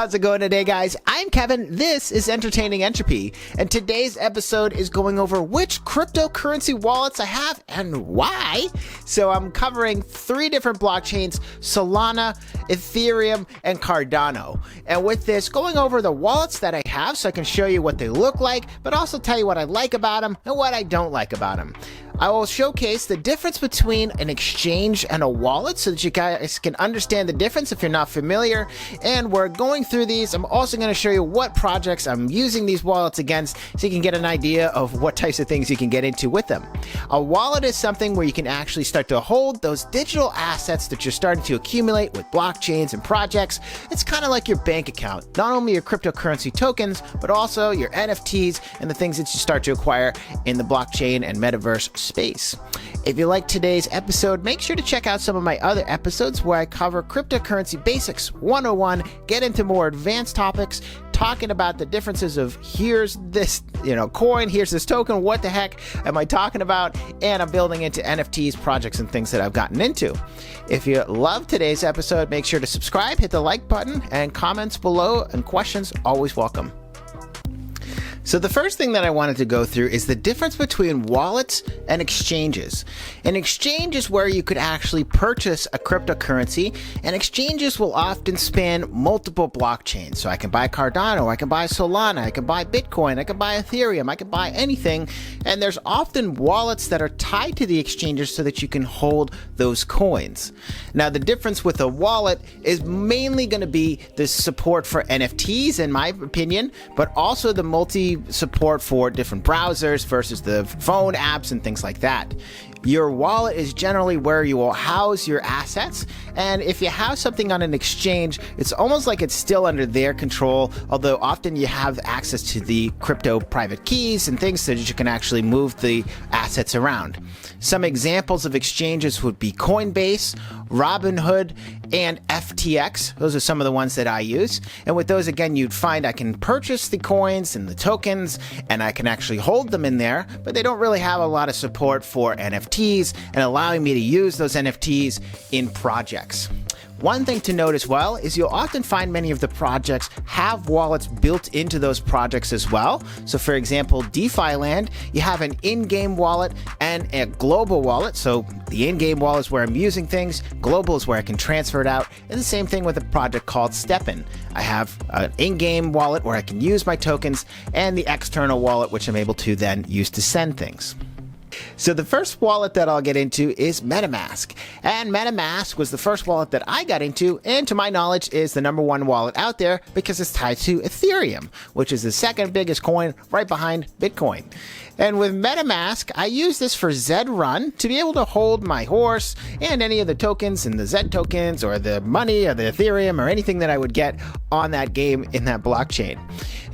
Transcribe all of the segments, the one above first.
How's it going today, guys? I'm Kevin. This is Entertaining Entropy, and today's episode is going over which cryptocurrency wallets I have and why. So I'm covering 3 different blockchains: Solana, Ethereum, and Cardano. And with this, going over the wallets that I have so I can show you what they look like, but also tell you what I like about them and what I don't like about them. I will showcase the difference between an exchange and a wallet so that you guys can understand the difference if you're not familiar. And we're going through these. I'm also going to show you what projects I'm using these wallets against so you can get an idea of what types of things you can get into with them. A wallet is something where you can actually start to hold those digital assets that you're starting to accumulate with blockchains and projects. It's kind of like your bank account, not only your cryptocurrency tokens, but also your NFTs and the things that you start to acquire in the blockchain and metaverse space. If you like today's episode, make sure to check out some of my other episodes where I cover cryptocurrency basics 101, get into more advanced topics, talking about the differences of here's this, coin, here's this token, what the heck am I talking about? And I'm building into NFTs, projects, and things that I've gotten into. If you love today's episode, make sure to subscribe, hit the like button, and comments below and questions always welcome. So the first thing that I wanted to go through is the difference between wallets and exchanges. An exchange is where you could actually purchase a cryptocurrency, and exchanges will often span multiple blockchains. So I can buy Cardano, I can buy Solana, I can buy Bitcoin, I can buy Ethereum, I can buy anything. And there's often wallets that are tied to the exchanges so that you can hold those coins. Now the difference with a wallet is mainly going to be the support for NFTs, in my opinion, but also the support for different browsers versus the phone apps and things like that. Your wallet is generally where you will house your assets, and if you have something on an exchange, it's almost like it's still under their control, although often you have access to the crypto private keys and things so that you can actually move the assets around. Some examples of exchanges would be Coinbase, Robinhood, and FTX. Those are some of the ones that I use. And with those, again, you'd find I can purchase the coins and the tokens, and I can actually hold them in there, but they don't really have a lot of support for NFTs and allowing me to use those NFTs in projects. One thing to note as well is you'll often find many of the projects have wallets built into those projects as well. So for example, DeFi Land, you have an in-game wallet and a global wallet. So the in-game wallet is where I'm using things, global is where I can transfer it out, and the same thing with a project called Stepin. I have an in-game wallet where I can use my tokens, and the external wallet which I'm able to then use to send things. So the first wallet that I'll get into is MetaMask. And MetaMask was the first wallet that I got into, and to my knowledge is the #1 wallet out there because it's tied to Ethereum, which is the second biggest coin right behind Bitcoin. And with MetaMask, I use this for Zed Run to be able to hold my horse and any of the tokens and the Zed tokens or the money or the Ethereum or anything that I would get on that game in that blockchain.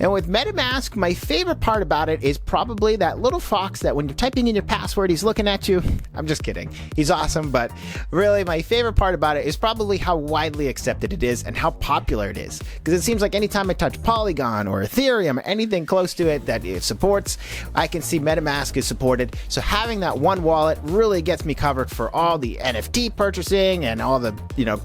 And with MetaMask, my favorite part about it is probably that little fox that when you're typing in your password, he's looking at you. I'm just kidding. He's awesome, but really my favorite part about it is probably how widely accepted it is and how popular it is. Because it seems like anytime I touch Polygon or Ethereum or anything close to it that it supports, I can see MetaMask is supported. So having that one wallet really gets me covered for all the NFT purchasing and all the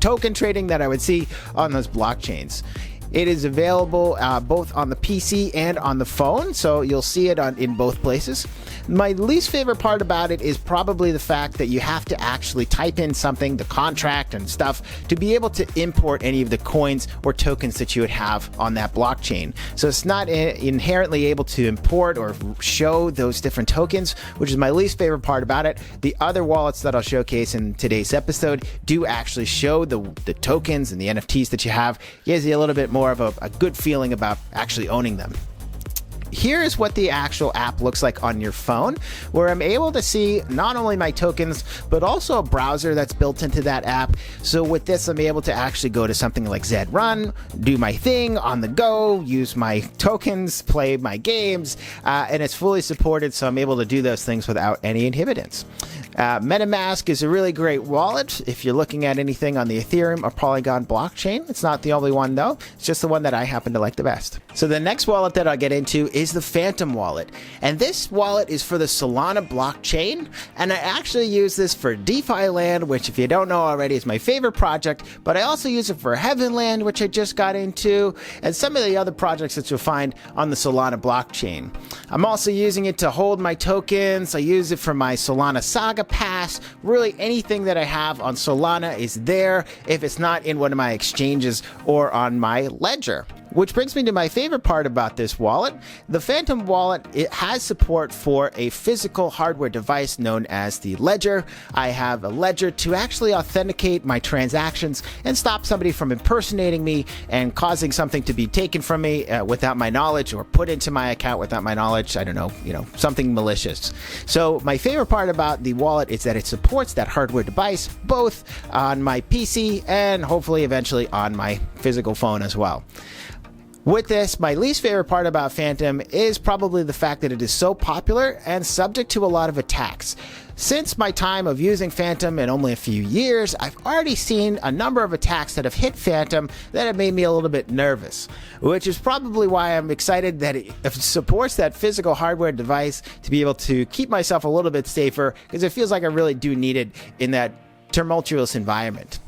token trading that I would see on those blockchains. It is available both on the PC and on the phone, so you'll see it in both places. My least favorite part about it is probably the fact that you have to actually type in something, the contract and stuff, to be able to import any of the coins or tokens that you would have on that blockchain. So it's not inherently able to import or show those different tokens, which is my least favorite part about it. The other wallets that I'll showcase in today's episode do actually show the tokens and the NFTs that you have. It gives you a little bit more of a good feeling about actually owning them. Here is what the actual app looks like on your phone, where I'm able to see not only my tokens, but also a browser that's built into that app. So with this, I'm able to actually go to something like Zed Run, do my thing on the go, use my tokens, play my games, and it's fully supported, so I'm able to do those things without any inhibitants. Metamask is a really great wallet if you're looking at anything on the Ethereum or Polygon blockchain. It's not the only one though, it's just the one that I happen to like the best. So the next wallet that I'll get into is the Phantom wallet. And this wallet is for the Solana blockchain. And I actually use this for DeFi Land, which if you don't know already is my favorite project, but I also use it for Heavenland, which I just got into, and some of the other projects that you'll find on the Solana blockchain. I'm also using it to hold my tokens. I use it for my Solana Saga Pass. Really anything that I have on Solana is there if it's not in one of my exchanges or on my ledger. Which brings me to my favorite part about this wallet. The Phantom wallet, it has support for a physical hardware device known as the ledger. I have a ledger to actually authenticate my transactions and stop somebody from impersonating me and causing something to be taken from me without my knowledge, or put into my account without my knowledge. I don't know, something malicious. So my favorite part about the wallet is that it supports that hardware device both on my PC and hopefully eventually on my physical phone as well. With this, my least favorite part about Phantom is probably the fact that it is so popular and subject to a lot of attacks. Since my time of using Phantom in only a few years, I've already seen a number of attacks that have hit Phantom that have made me a little bit nervous, which is probably why I'm excited that it supports that physical hardware device to be able to keep myself a little bit safer, because it feels like I really do need it in that tumultuous environment.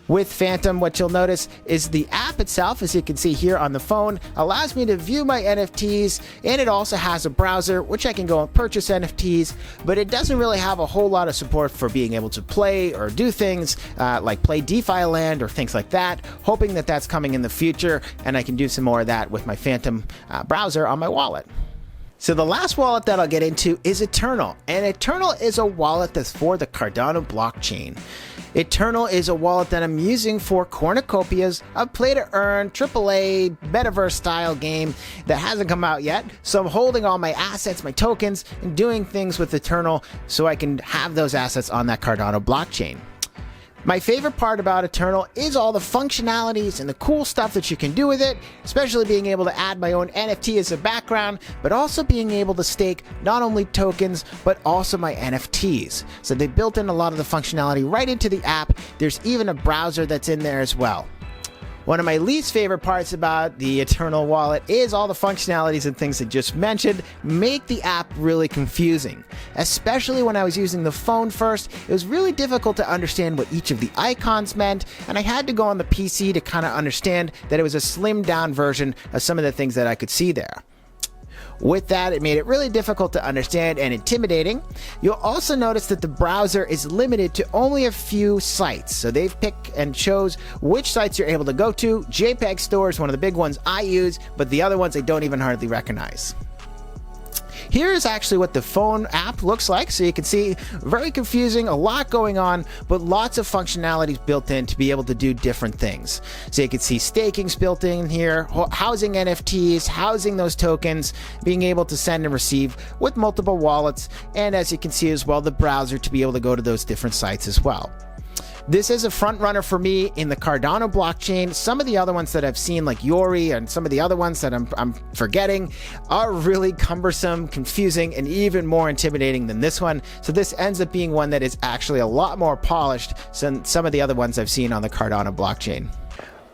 With Phantom, what you'll notice is the app itself, as you can see here on the phone, allows me to view my NFTs, and it also has a browser which I can go and purchase NFTs, but it doesn't really have a whole lot of support for being able to play or do things like play DeFi Land or things like that, hoping that that's coming in the future and I can do some more of that with my Phantom browser on my wallet. So the last wallet that I'll get into is Eternl, and Eternl is a wallet that's for the Cardano blockchain. Eternl is a wallet that I'm using for cornucopias, a play-to-earn, AAA, metaverse-style game that hasn't come out yet, so I'm holding all my assets, my tokens, and doing things with Eternl so I can have those assets on that Cardano blockchain. My favorite part about Eternl is all the functionalities and the cool stuff that you can do with it, especially being able to add my own NFT as a background, but also being able to stake not only tokens, but also my NFTs. So they built in a lot of the functionality right into the app. There's even a browser that's in there as well. One of my least favorite parts about the Eternl wallet is all the functionalities and things I just mentioned make the app really confusing. Especially when I was using the phone first, it was really difficult to understand what each of the icons meant, and I had to go on the PC to kind of understand that it was a slimmed down version of some of the things that I could see there. With that, it made it really difficult to understand and intimidating. You'll also notice that the browser is limited to only a few sites. So they've picked and chose which sites you're able to go to. JPEG Store is one of the big ones I use, but the other ones I don't even hardly recognize. Here is actually what the phone app looks like. So you can see, very confusing, a lot going on, but lots of functionalities built in to be able to do different things. So you can see staking's built in here, housing NFTs, housing those tokens, being able to send and receive with multiple wallets, and as you can see as well, the browser to be able to go to those different sites as well. This is a front runner for me in the Cardano blockchain. Some of the other ones that I've seen, like Yori and some of the other ones that I'm forgetting, are really cumbersome, confusing, and even more intimidating than this one. So this ends up being one that is actually a lot more polished than some of the other ones I've seen on the Cardano blockchain.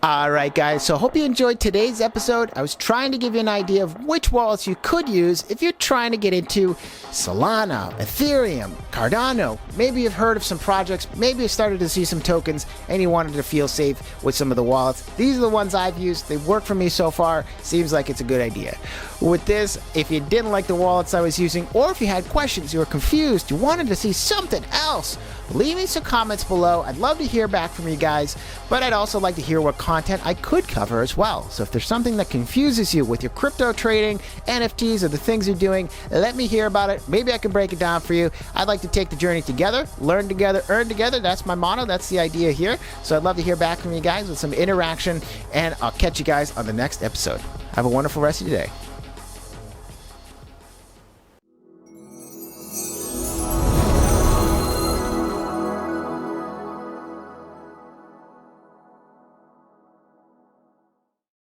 Alright guys, so hope you enjoyed today's episode. I was trying to give you an idea of which wallets you could use if you're trying to get into Solana, Ethereum, Cardano. Maybe you've heard of some projects, maybe you've started to see some tokens, and you wanted to feel safe with some of the wallets. These are the ones I've used. They've worked for me so far. Seems like it's a good idea. With this, if you didn't like the wallets I was using, or if you had questions, you were confused, you wanted to see something else, leave me some comments below. I'd love to hear back from you guys, but I'd also like to hear what content I could cover as well. So if there's something that confuses you with your crypto trading, NFTs, or the things you're doing, let me hear about it. Maybe I can break it down for you. I'd like to take the journey together, learn together, earn together. That's my motto. That's the idea here. So I'd love to hear back from you guys with some interaction, and I'll catch you guys on the next episode. Have a wonderful rest of your day.